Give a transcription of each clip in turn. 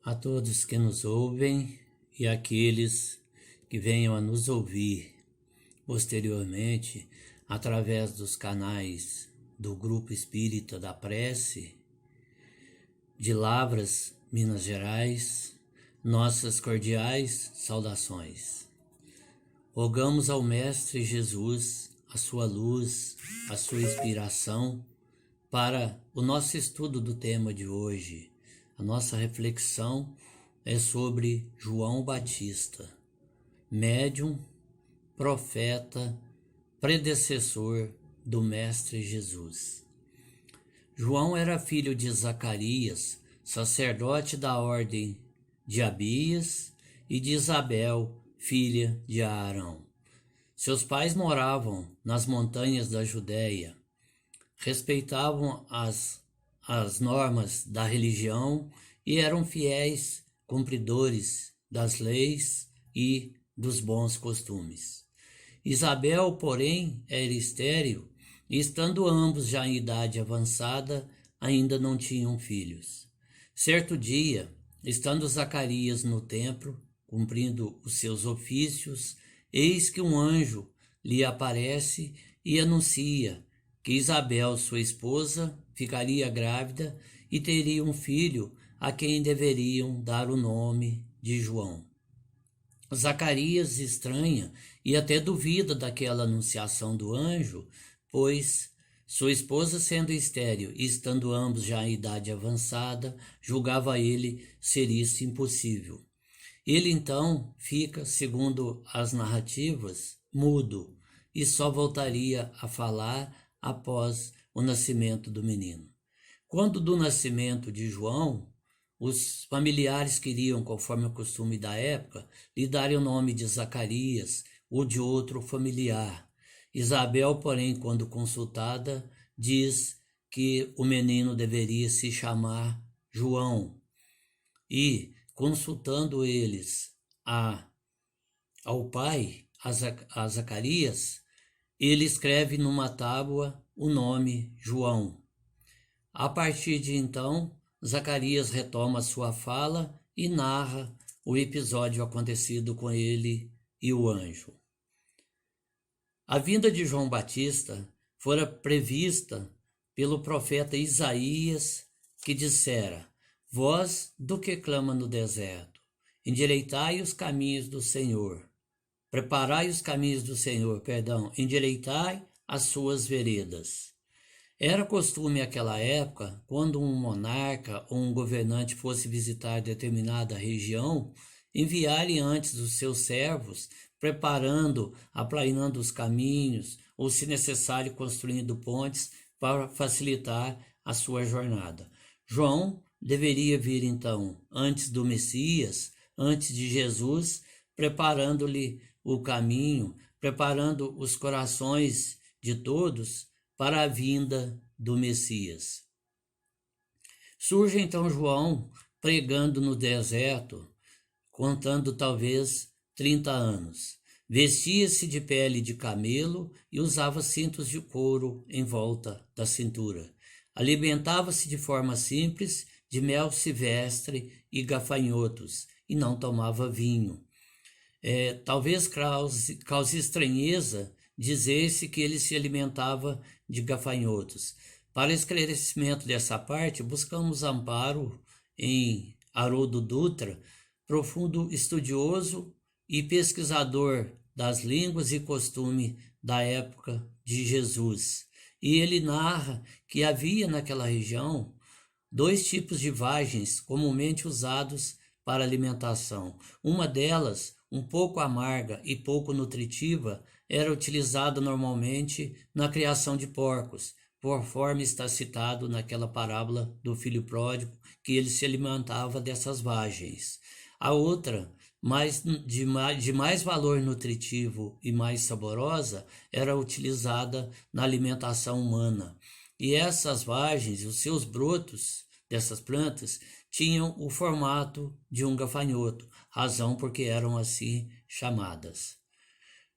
A todos que nos ouvem e aqueles que venham a nos ouvir posteriormente através dos canais do Grupo Espírita da Prece de Lavras, Minas Gerais, nossas cordiais saudações. Rogamos ao Mestre Jesus a sua luz, a sua inspiração para o nosso estudo do tema de hoje. A nossa reflexão é sobre João Batista, médium, profeta, predecessor do Mestre Jesus. João era filho de Zacarias, sacerdote da ordem de Abias, e de Isabel, filha de Arão. Seus pais moravam nas montanhas da Judéia, respeitavam as normas da religião e eram fiéis cumpridores das leis e dos bons costumes. Isabel, porém, era estéril e, estando ambos já em idade avançada, ainda não tinham filhos. Certo dia, estando Zacarias no templo, cumprindo os seus ofícios, eis que um anjo lhe aparece e anuncia que Isabel, sua esposa, ficaria grávida e teria um filho a quem deveriam dar o nome de João. Zacarias estranha e até duvida daquela anunciação do anjo, pois sua esposa, sendo estéril e estando ambos já em idade avançada, julgava ele ser isso impossível. Ele então fica, segundo as narrativas, mudo e só voltaria a falar após o nascimento do menino. Quando do nascimento de João, os familiares queriam, conforme o costume da época, lhe darem o nome de Zacarias ou de outro familiar. Isabel, porém, quando consultada, diz que o menino deveria se chamar João. E, consultando eles ao pai, a Zacarias, ele escreve numa tábua o nome João. A partir de então, Zacarias retoma sua fala e narra o episódio acontecido com ele e o anjo. A vinda de João Batista fora prevista pelo profeta Isaías, que dissera: Voz do que clama no deserto, endireitai os caminhos do Senhor. Endireitai as suas veredas. Era costume naquela época, quando um monarca ou um governante fosse visitar determinada região, enviarem antes os seus servos, aplainando os caminhos, ou se necessário construindo pontes para facilitar a sua jornada. João deveria vir então antes do Messias, antes de Jesus, preparando-lhe o caminho, preparando os corações de todos para a vinda do Messias. Surge então João pregando no deserto, contando talvez 30 anos. Vestia-se de pele de camelo e usava cintos de couro em volta da cintura. Alimentava-se de forma simples de mel silvestre e gafanhotos, e não tomava vinho. Talvez cause estranheza dizer-se que ele se alimentava de gafanhotos. Para esclarecimento dessa parte, buscamos amparo em Haroldo Dutra, profundo estudioso e pesquisador das línguas e costume da época de Jesus. E ele narra que havia naquela região 2 tipos de vagens comumente usados para alimentação. Uma delas, um pouco amarga e pouco nutritiva, era utilizada normalmente na criação de porcos, conforme está citado naquela parábola do filho pródigo, que ele se alimentava dessas vagens. A outra, de mais valor nutritivo e mais saborosa, era utilizada na alimentação humana. E essas vagens, os seus brotos dessas plantas, tinham o formato de um gafanhoto, razão porque eram assim chamadas.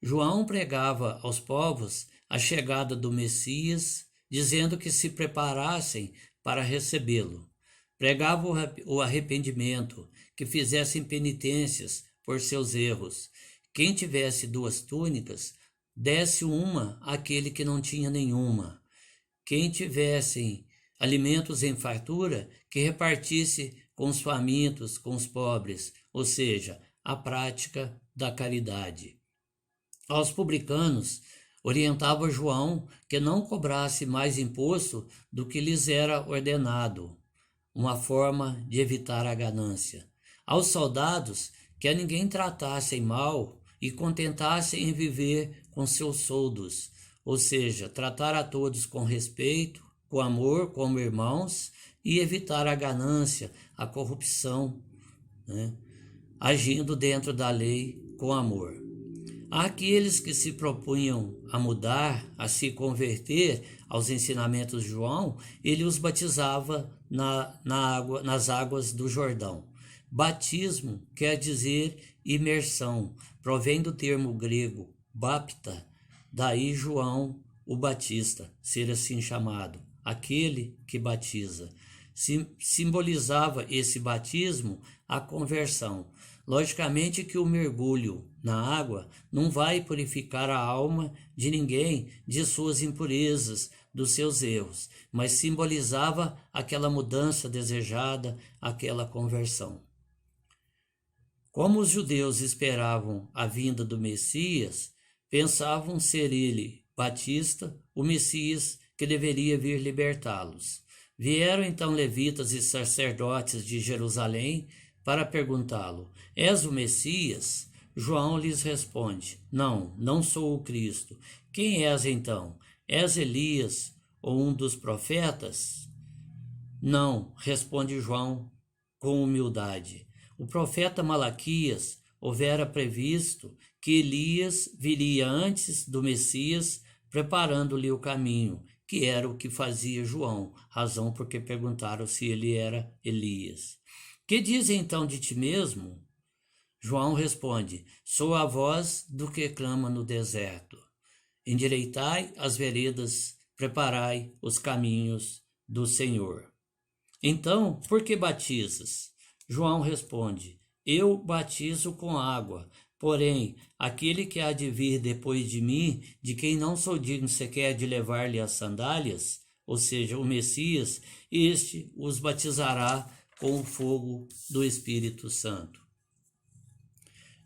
João pregava aos povos a chegada do Messias, dizendo que se preparassem para recebê-lo. pregava o arrependimento, que fizessem penitências por seus erros. Quem tivesse 2 túnicas, desse uma àquele que não tinha nenhuma. Quem tivesse alimentos em fartura, que repartisse com os famintos, com os pobres, ou seja, a prática da caridade. Aos publicanos, orientava João que não cobrasse mais imposto do que lhes era ordenado, uma forma de evitar a ganância. Aos soldados, que a ninguém tratassem mal e contentassem em viver com seus soldos, ou seja, tratar a todos com respeito, com amor, como irmãos, e evitar a ganância, a corrupção, né? Agindo dentro da lei com amor. Aqueles que se propunham a mudar, a se converter aos ensinamentos de João, ele os batizava nas águas do Jordão. Batismo quer dizer imersão, provém do termo grego bapta, daí João o Batista, ser assim chamado, aquele que batiza. Simbolizava esse batismo a conversão. Logicamente que o mergulho na água não vai purificar a alma de ninguém de suas impurezas, dos seus erros, mas simbolizava aquela mudança desejada, aquela conversão. Como os judeus esperavam a vinda do Messias, pensavam ser ele, Batista, o Messias que deveria vir libertá-los. Vieram então levitas e sacerdotes de Jerusalém para perguntá-lo: és o Messias? João lhes responde: não sou o Cristo. Quem és então? És Elias ou um dos profetas? Não, responde João com humildade. O profeta Malaquias houvera previsto que Elias viria antes do Messias, preparando-lhe o caminho, que era o que fazia João, razão porque perguntaram se ele era Elias. Que diz então de ti mesmo? João responde: sou a voz do que clama no deserto. Endireitai as veredas, preparai os caminhos do Senhor. Então, por que batizas? João responde: eu batizo com água, porém, aquele que há de vir depois de mim, de quem não sou digno sequer de levar-lhe as sandálias, ou seja, o Messias, este os batizará com o fogo do Espírito Santo.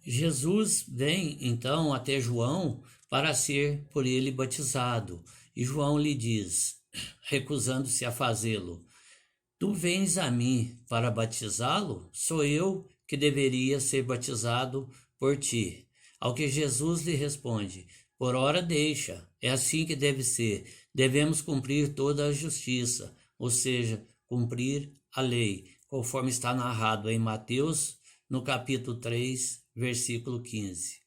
Jesus vem, então, até João para ser por ele batizado, e João lhe diz, recusando-se a fazê-lo: tu vens a mim para batizá-lo? Sou eu que deveria ser batizado por ti. Ao que Jesus lhe responde: por ora deixa, é assim que deve ser. Devemos cumprir toda a justiça, ou seja, cumprir a lei, conforme está narrado em Mateus, no capítulo 3, versículo 15.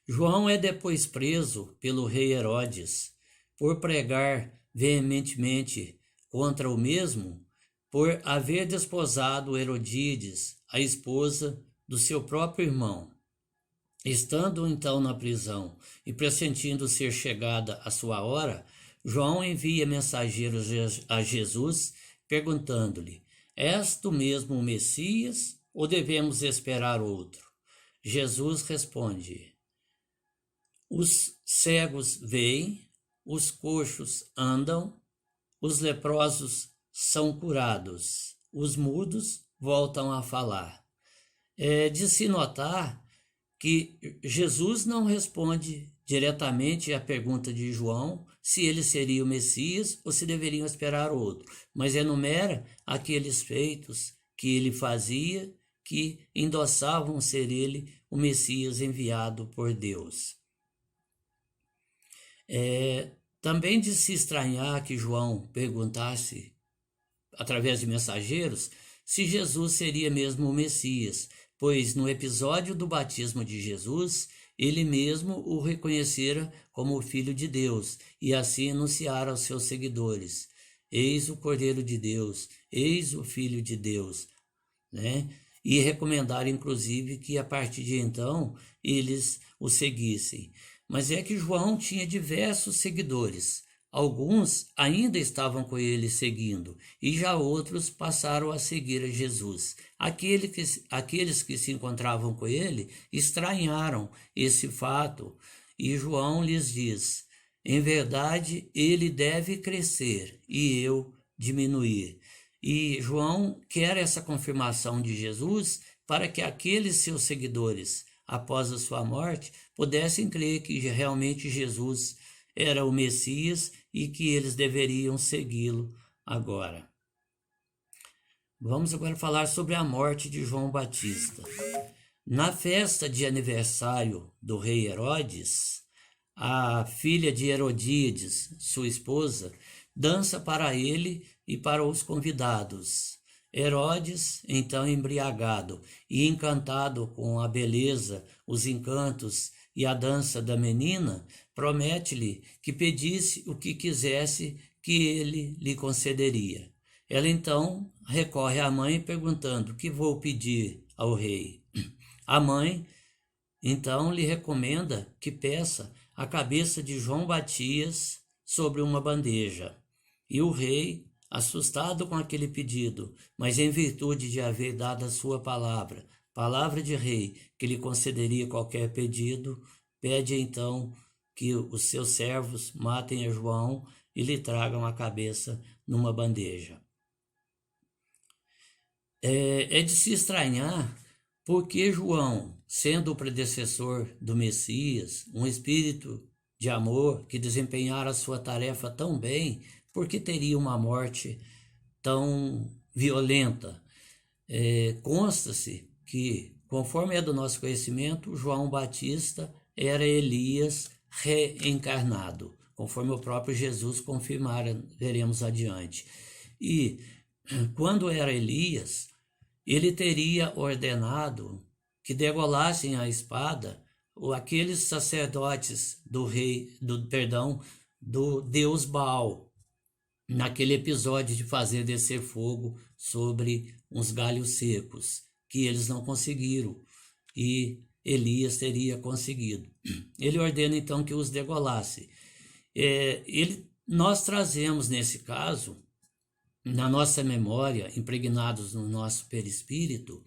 João é depois preso pelo rei Herodes, por pregar veementemente contra o mesmo, por haver desposado Herodíades, a esposa do seu próprio irmão. Estando então na prisão e pressentindo ser chegada a sua hora, João envia mensageiros a Jesus, perguntando-lhe: és tu mesmo o Messias ou devemos esperar outro? Jesus responde: os cegos veem, os coxos andam, os leprosos são curados, os mudos voltam a falar. É de se notar que Jesus não responde diretamente à pergunta de João se ele seria o Messias ou se deveriam esperar outro, mas enumera aqueles feitos que ele fazia que endossavam ser ele o Messias enviado por Deus. Também de se estranhar que João perguntasse, através de mensageiros, se Jesus seria mesmo o Messias, pois no episódio do batismo de Jesus, ele mesmo o reconhecera como o Filho de Deus e assim anunciara aos seus seguidores: eis o Cordeiro de Deus, eis o Filho de Deus, né? E recomendar, inclusive, que a partir de então eles o seguissem. Mas é que João tinha diversos seguidores, Alguns ainda estavam com ele seguindo, e já outros passaram a seguir a Jesus. Aqueles que se encontravam com ele estranharam esse fato, e João lhes diz: em verdade, ele deve crescer e eu diminuir. E João quer essa confirmação de Jesus para que aqueles seus seguidores, após a sua morte, pudessem crer que realmente Jesus era o Messias e que eles deveriam segui-lo agora. Vamos agora falar sobre a morte de João Batista. Na festa de aniversário do rei Herodes, a filha de Herodíades, sua esposa, dança para ele e para os convidados. Herodes, então embriagado e encantado com a beleza, os encantos e a dança da menina, promete-lhe que pedisse o que quisesse que ele lhe concederia. Ela então recorre à mãe perguntando: o que vou pedir ao rei? A mãe então lhe recomenda que peça a cabeça de João Batista sobre uma bandeja. E o rei, assustado com aquele pedido, mas em virtude de haver dado a sua palavra de rei, que lhe concederia qualquer pedido, pede então que os seus servos matem a João e lhe tragam a cabeça numa bandeja. É de se estranhar porque João, sendo o predecessor do Messias, um espírito de amor que desempenhara a sua tarefa tão bem, porque teria uma morte tão violenta? Consta-se que, conforme é do nosso conhecimento, João Batista era Elias reencarnado, conforme o próprio Jesus confirmara, veremos adiante. E quando era Elias, ele teria ordenado que degolassem a espada aqueles sacerdotes do deus Baal, naquele episódio de fazer descer fogo sobre uns galhos secos, que eles não conseguiram, e Elias teria conseguido. Ele ordena então que os degolasse. Nós trazemos nesse caso, na nossa memória, impregnados no nosso perispírito,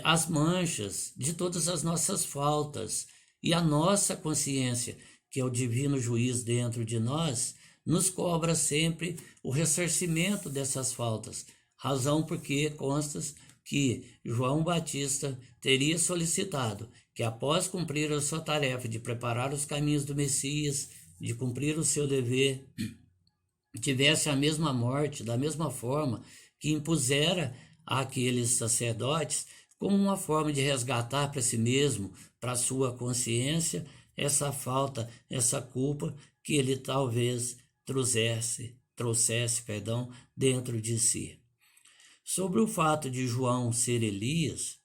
as manchas de todas as nossas faltas, e a nossa consciência, que é o divino juiz dentro de nós, nos cobra sempre o ressarcimento dessas faltas, razão porque consta que João Batista teria solicitado que, após cumprir a sua tarefa de preparar os caminhos do Messias, de cumprir o seu dever, tivesse a mesma morte, da mesma forma que impusera àqueles sacerdotes, como uma forma de resgatar para si mesmo, para a sua consciência, essa falta, essa culpa que ele talvez trouxesse dentro de si. Sobre o fato de João ser Elias,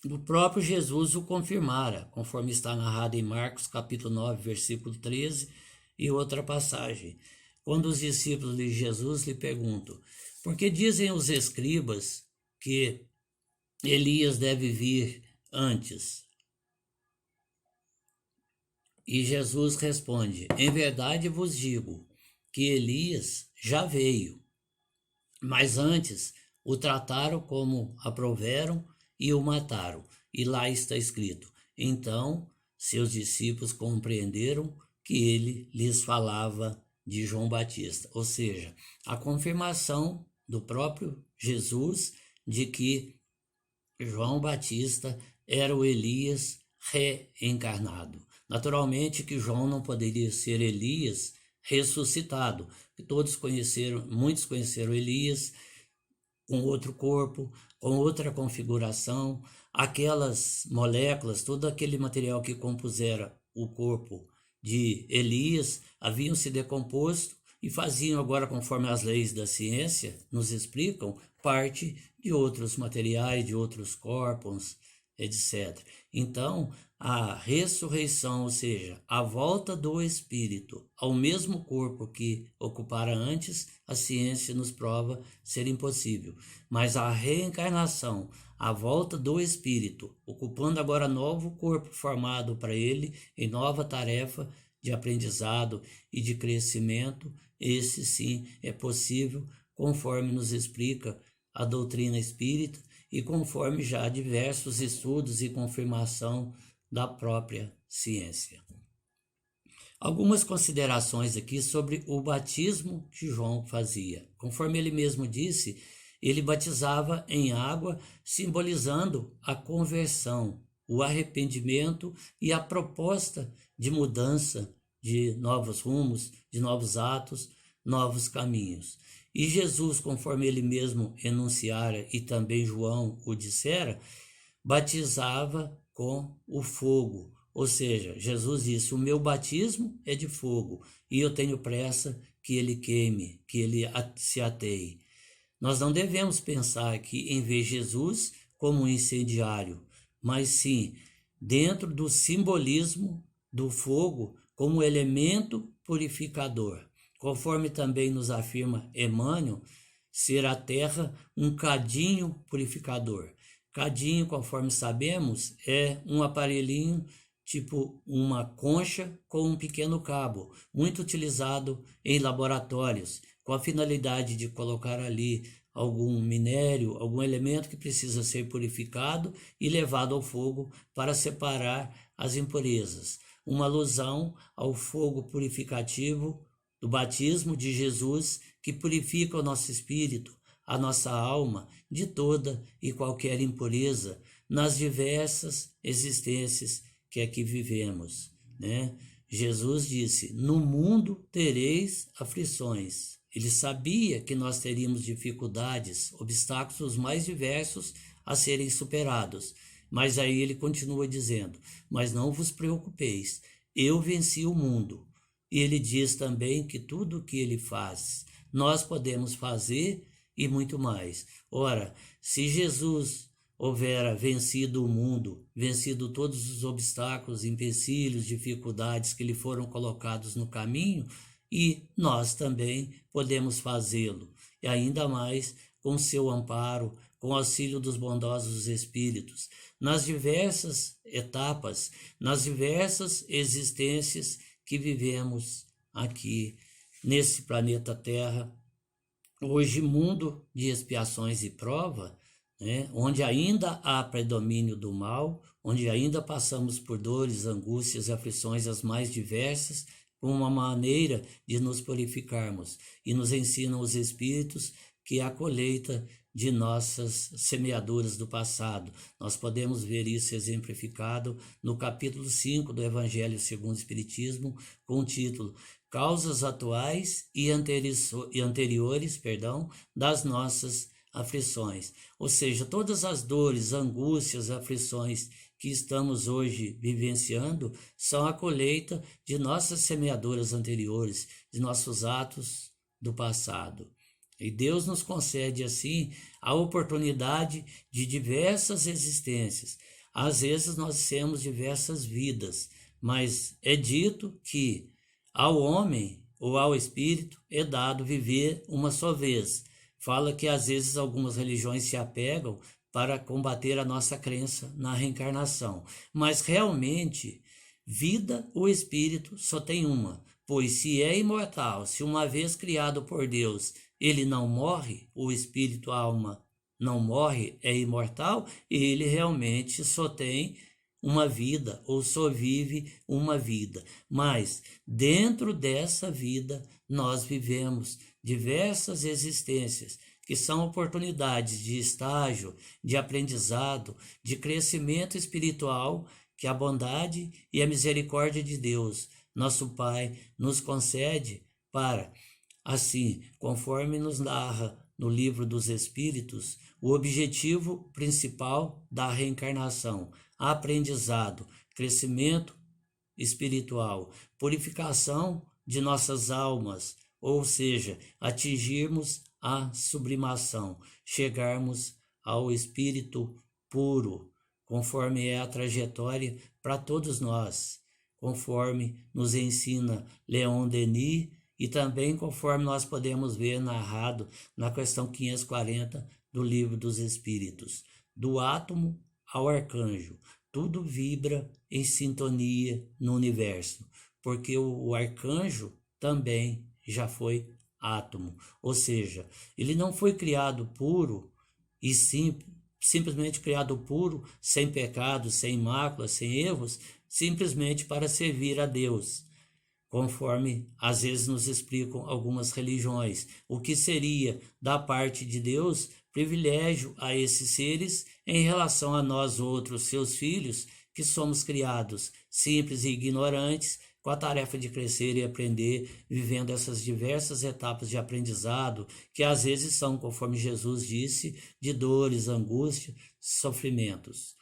o próprio Jesus o confirmara, conforme está narrado em Marcos capítulo 9, versículo 13, e outra passagem, quando os discípulos de Jesus lhe perguntam: por que dizem os escribas que Elias deve vir antes? E Jesus responde: em verdade vos digo que Elias já veio, mas antes o trataram como aprouveram e o mataram. E lá está escrito: então seus discípulos compreenderam que ele lhes falava de João Batista, ou seja, a confirmação do próprio Jesus de que João Batista era o Elias reencarnado. Naturalmente que João não poderia ser Elias ressuscitado, muitos conheceram Elias com outro corpo, com outra configuração, aquelas moléculas, todo aquele material que compusera o corpo de Elias haviam se decomposto e faziam agora, conforme as leis da ciência nos explicam, parte de outros materiais, de outros corpos, etc. Então, a ressurreição, ou seja, a volta do espírito ao mesmo corpo que ocupara antes, a ciência nos prova ser impossível. Mas a reencarnação, a volta do espírito, ocupando agora novo corpo formado para ele, em nova tarefa, de aprendizado e de crescimento, esse sim é possível, conforme nos explica a doutrina espírita e conforme já diversos estudos e confirmação da própria ciência. Algumas considerações aqui sobre o batismo que João fazia. Conforme ele mesmo disse, ele batizava em água, simbolizando a conversão, o arrependimento e a proposta de mudança de novos rumos, de novos atos, novos caminhos. E Jesus, conforme ele mesmo enunciara e também João o dissera, batizava com o fogo. Ou seja, Jesus disse, o meu batismo é de fogo e eu tenho pressa que ele queime, que ele se ateie. Nós não devemos pensar aqui em ver Jesus como um incendiário, mas sim dentro do simbolismo do fogo como elemento purificador. Conforme também nos afirma Emmanuel, ser a terra um cadinho purificador. Cadinho, conforme sabemos, é um aparelhinho tipo uma concha com um pequeno cabo, muito utilizado em laboratórios, com a finalidade de colocar ali algum minério, algum elemento que precisa ser purificado e levado ao fogo para separar as impurezas. Uma alusão ao fogo purificativo do batismo de Jesus, que purifica o nosso espírito, a nossa alma, de toda e qualquer impureza nas diversas existências que aqui vivemos, né? Jesus disse, no mundo tereis aflições. Ele sabia que nós teríamos dificuldades, obstáculos os mais diversos a serem superados. Mas aí ele continua dizendo, mas não vos preocupeis, eu venci o mundo. E ele diz também que tudo o que ele faz, nós podemos fazer e muito mais. Ora, se Jesus houvera vencido o mundo, vencido todos os obstáculos, empecilhos, dificuldades que lhe foram colocados no caminho, e nós também podemos fazê-lo, e ainda mais com seu amparo, com o auxílio dos bondosos espíritos, nas diversas etapas, nas diversas existências que vivemos aqui nesse planeta Terra, hoje mundo de expiações e prova, né, onde ainda há predomínio do mal, onde ainda passamos por dores, angústias e aflições as mais diversas, como uma maneira de nos purificarmos. E nos ensinam os Espíritos que é a colheita de nossas semeaduras do passado. Nós podemos ver isso exemplificado no capítulo 5 do Evangelho segundo o Espiritismo, com o título Causas atuais e anteriores, das nossas aflições. Ou seja, todas as dores, angústias, aflições que estamos hoje vivenciando são a colheita de nossas semeaduras anteriores, de nossos atos do passado. E Deus nos concede, assim, a oportunidade de diversas existências. Às vezes nós temos diversas vidas, mas é dito que ao homem ou ao espírito é dado viver uma só vez. Fala que às vezes algumas religiões se apegam para combater a nossa crença na reencarnação. Mas realmente, vida ou espírito só tem uma. Pois se é imortal, se uma vez criado por Deus, ele não morre, o espírito, a alma não morre, é imortal, ele realmente só tem uma vida ou só vive uma vida. Mas dentro dessa vida nós vivemos diversas existências que são oportunidades de estágio, de aprendizado, de crescimento espiritual que a bondade e a misericórdia de Deus, nosso Pai, nos concede para, assim, conforme nos narra no Livro dos Espíritos, o objetivo principal da reencarnação, aprendizado, crescimento espiritual, purificação de nossas almas, ou seja, atingirmos a sublimação, chegarmos ao espírito puro, conforme é a trajetória para todos nós, conforme nos ensina Leon Denis e também conforme nós podemos ver narrado na questão 540 do Livro dos Espíritos. Do átomo ao arcanjo, tudo vibra em sintonia no universo. porque o arcanjo também já foi átomo. Ou seja, ele não foi criado puro e simplesmente criado puro, sem pecado, sem mácula, sem erros, simplesmente para servir a Deus, conforme às vezes nos explicam algumas religiões. O que seria da parte de Deus privilégio a esses seres em relação a nós outros, seus filhos, que somos criados simples e ignorantes, com a tarefa de crescer e aprender, vivendo essas diversas etapas de aprendizado, que às vezes são, conforme Jesus disse, de dores, angústias, sofrimentos.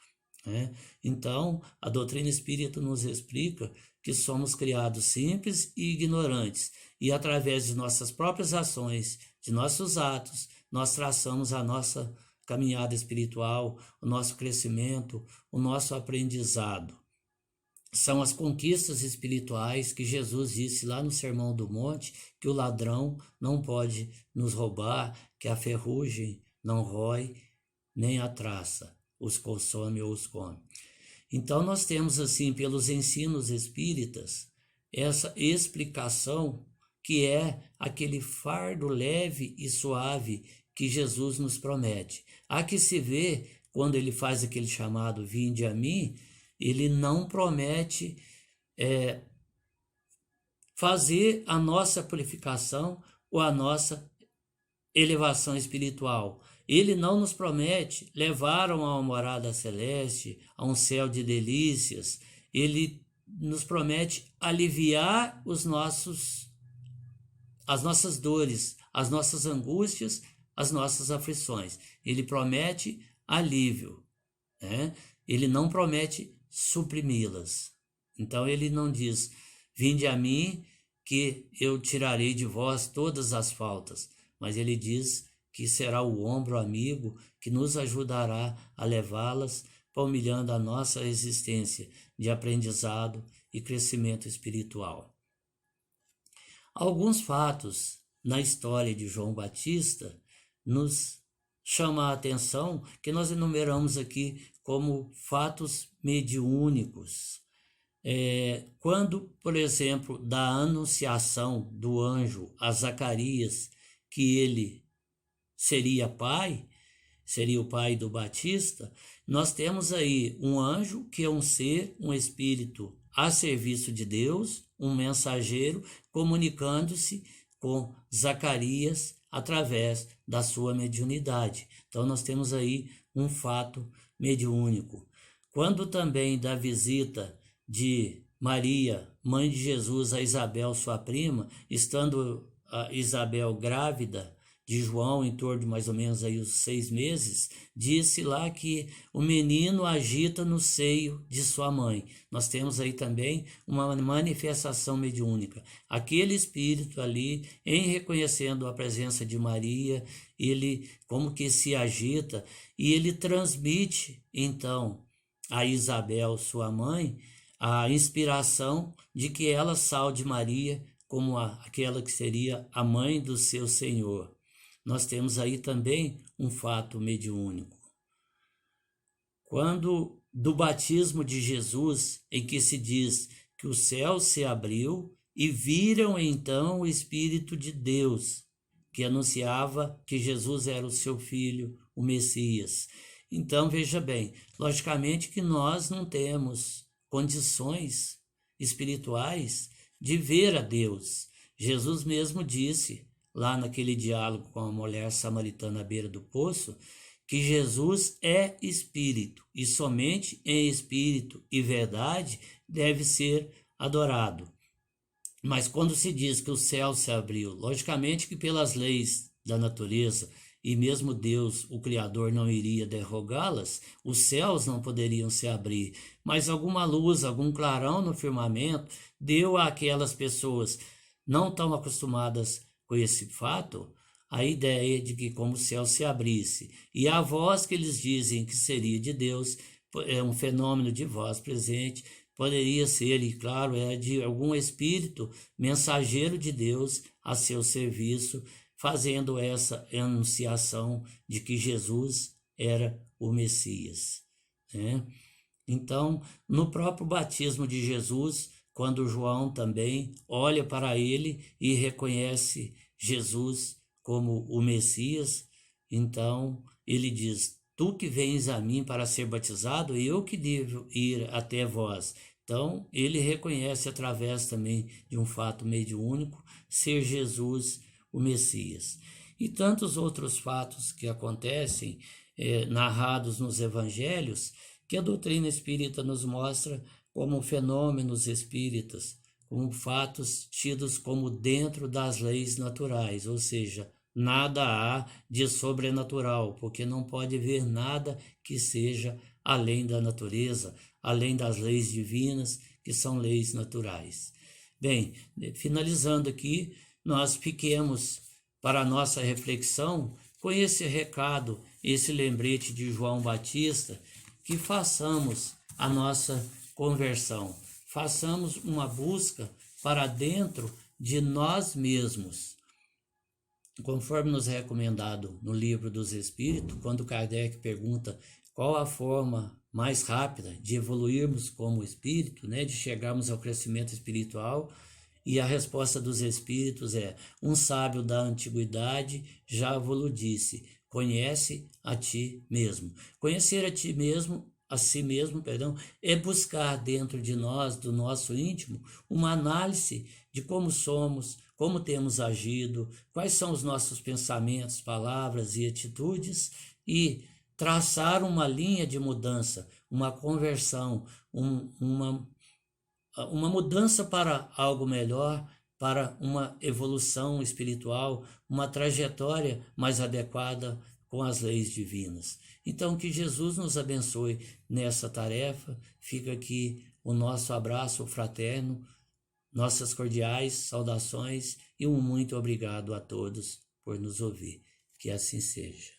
Então, a doutrina espírita nos explica que somos criados simples e ignorantes, e através de nossas próprias ações, de nossos atos, nós traçamos a nossa caminhada espiritual, o nosso crescimento, o nosso aprendizado. São as conquistas espirituais que Jesus disse lá no Sermão do Monte, que o ladrão não pode nos roubar, que a ferrugem não rói, nem a traça os consome ou os come. Então nós temos assim, pelos ensinos espíritas, essa explicação que é aquele fardo leve e suave que Jesus nos promete. Há que se vê, quando ele faz aquele chamado vinde a mim, ele não promete fazer a nossa purificação ou a nossa elevação espiritual. Ele não nos promete levar a uma morada celeste, a um céu de delícias. Ele nos promete aliviar as nossas dores, as nossas angústias, as nossas aflições. Ele promete alívio, Ele não promete suprimi-las. Então ele não diz, vinde a mim que eu tirarei de vós todas as faltas, mas ele diz que será o ombro amigo que nos ajudará a levá-las, palmilhando a nossa existência de aprendizado e crescimento espiritual. Alguns fatos na história de João Batista nos chamam a atenção, que nós enumeramos aqui como fatos mediúnicos. Quando, por exemplo, da anunciação do anjo a Zacarias, que ele seria o pai do Batista, nós temos aí um anjo que é um ser, um espírito a serviço de Deus, um mensageiro, comunicando-se com Zacarias através da sua mediunidade. Então nós temos aí um fato mediúnico. Quando também da visita de Maria, mãe de Jesus, a Isabel, sua prima, estando a Isabel grávida de João, em torno de mais ou menos aí os 6 meses, disse lá que o menino agita no seio de sua mãe. Nós temos aí também uma manifestação mediúnica. Aquele espírito ali, em reconhecendo a presença de Maria, ele como que se agita e ele transmite, então, a Isabel, sua mãe, a inspiração de que ela salve Maria como aquela que seria a mãe do seu Senhor. Nós temos aí também um fato mediúnico. Quando do batismo de Jesus, em que se diz que o céu se abriu e viram então o Espírito de Deus, que anunciava que Jesus era o seu Filho, o Messias. Então, veja bem, logicamente que nós não temos condições espirituais de ver a Deus. Jesus mesmo disse, lá naquele diálogo com a mulher samaritana à beira do poço, que Jesus é espírito e somente em espírito e verdade deve ser adorado. Mas quando se diz que o céu se abriu, logicamente que pelas leis da natureza, e mesmo Deus, o Criador, não iria derrogá-las, os céus não poderiam se abrir, mas alguma luz, algum clarão no firmamento deu àquelas pessoas não tão acostumadas com esse fato, a ideia de que como o céu se abrisse, e a voz que eles dizem que seria de Deus, é um fenômeno de voz presente, poderia ser, e claro, de algum espírito mensageiro de Deus a seu serviço, fazendo essa anunciação de que Jesus era o Messias. Então, no próprio batismo de Jesus, quando João também olha para ele e reconhece Jesus como o Messias, então ele diz: tu que vens a mim para ser batizado, eu que devo ir até vós. Então ele reconhece através também de um fato mediúnico ser Jesus o Messias. E tantos outros fatos que acontecem, narrados nos evangelhos, que a doutrina espírita nos mostra como fenômenos espíritas, como fatos tidos como dentro das leis naturais, ou seja, nada há de sobrenatural, porque não pode haver nada que seja além da natureza, além das leis divinas, que são leis naturais. Bem, finalizando aqui, nós fiquemos para a nossa reflexão com esse recado, esse lembrete de João Batista, que façamos a nossa conversão, façamos uma busca para dentro de nós mesmos. Conforme nos é recomendado no Livro dos Espíritos, quando Kardec pergunta qual a forma mais rápida de evoluirmos como espírito, de chegarmos ao crescimento espiritual, e a resposta dos espíritos é: um sábio da antiguidade já vos disse, conhece a ti mesmo. Conhecer a si mesmo, é buscar dentro de nós, do nosso íntimo, uma análise de como somos, como temos agido, quais são os nossos pensamentos, palavras e atitudes, e traçar uma linha de mudança, uma conversão, uma mudança para algo melhor, para uma evolução espiritual, uma trajetória mais adequada com as leis divinas. Então, que Jesus nos abençoe nessa tarefa. Fica aqui o nosso abraço fraterno, nossas cordiais saudações e um muito obrigado a todos por nos ouvir. Que assim seja.